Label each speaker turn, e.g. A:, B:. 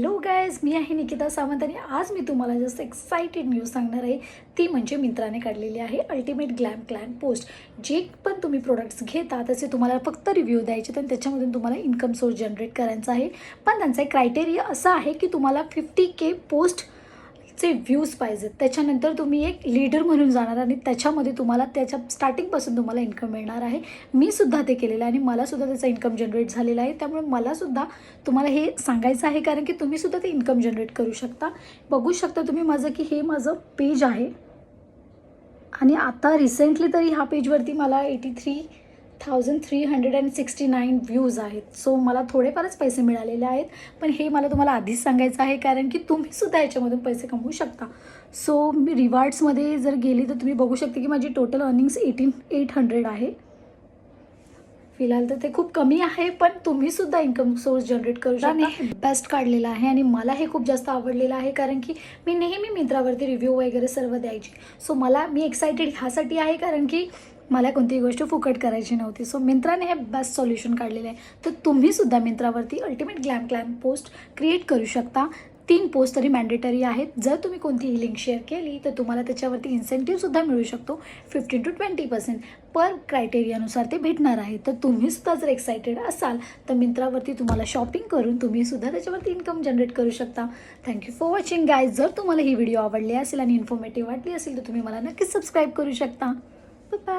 A: Hello guys, मी आहे निकिता सावंत आणि आज मी तुम्हाला जस्ट एक्साइटेड न्यूज सांगणार आहे. ती म्हणजे मिंत्राने काढलेली आहे अल्टिमेट ग्लॅम क्लॅन पोस्ट. जे पण तुम्ही प्रोडक्ट्स घेता त्याचे तुम्हाला फक्त रिव्ह्यू द्यायचे आणि त्याच्यामधून तुम्हाला इन्कम सोर्स जनरेट करायचा आहे. पण त्यांचा एक क्रायटेरिया असा आहे की तुम्हाला 50K पोस्टचे व्ह्यूज पाहिजेत. त्याच्यानंतर तुम्ही एक लीडर म्हणून जाणार आणि त्याच्यामध्ये तुम्हाला त्याच्या स्टार्टिंगपासून तुम्हाला इन्कम मिळणार आहे. मी सुद्धा ते केलेलं आहे आणि मलासुद्धा त्याचा इन्कम जनरेट झालेला आहे. त्यामुळे मलासुद्धा तुम्हाला हे सांगायचं आहे कारण की तुम्हीसुद्धा ते इन्कम जनरेट करू शकता. बघू शकता तुम्ही माझं की हे माझं पेज आहे आणि आता रिसेंटली तरी ह्या पेजवरती मला 83,369 व्ह्यूज आहेत. सो मला थोडेफारच पैसे मिळालेले आहेत. पण हे मला तुम्हाला आधीच सांगायचं आहे कारण की तुम्हीसुद्धा याच्यामधून पैसे कमवू शकता. सो मी रिवॉर्ड्समध्ये जर गेली तर तुम्ही बघू शकता की माझी टोटल अर्निंग्स 18,800 आहे. फिलहाल तर ते खूप कमी आहे, पण तुम्हीसुद्धा इन्कम सोर्स जनरेट करू शकता. हे बेस्ट काढलेलं आहे आणि मला हे खूप जास्त आवडलेलं आहे कारण की मी नेहमी मिंत्रावरती रिव्ह्यू वगैरे सर्व द्यायची. सो मी एक्सायटेड ह्यासाठी आहे कारण की मला कोणतीही गोष्ट फुकट करायची नव्हती. सो मिंत्राने हे बेस्ट सॉल्युशन काढलेलं आहे. तर तुम्हीसुद्धा मिंत्रावरती ultimate glam clan post create करू शकता. 3 पोस्ट तरी मॅन्डेटरी आहेत. जर तुम्ही कोणतीही लिंक शेअर केली तर तुम्हाला त्याच्यावरती इन्सेंटिव्हसुद्धा मिळू शकतो. 15 to 20% पर क्रायटेरियानुसार ते भेटणार आहे. तर तुम्हीसुद्धा जर एक्सायटेड असाल तर मिंत्रावरती तुम्हाला शॉपिंग करून तुम्हीसुद्धा त्याच्यावरती इन्कम जनरेट करू शकता. Thank you for watching guys. जर तुम्हाला ही व्हिडिओ आवडली असेल आणि इन्फॉर्मेटिव्ह वाटली असेल तर तुम्ही मला नक्कीच सबस्क्राईब करू शकता. बाय.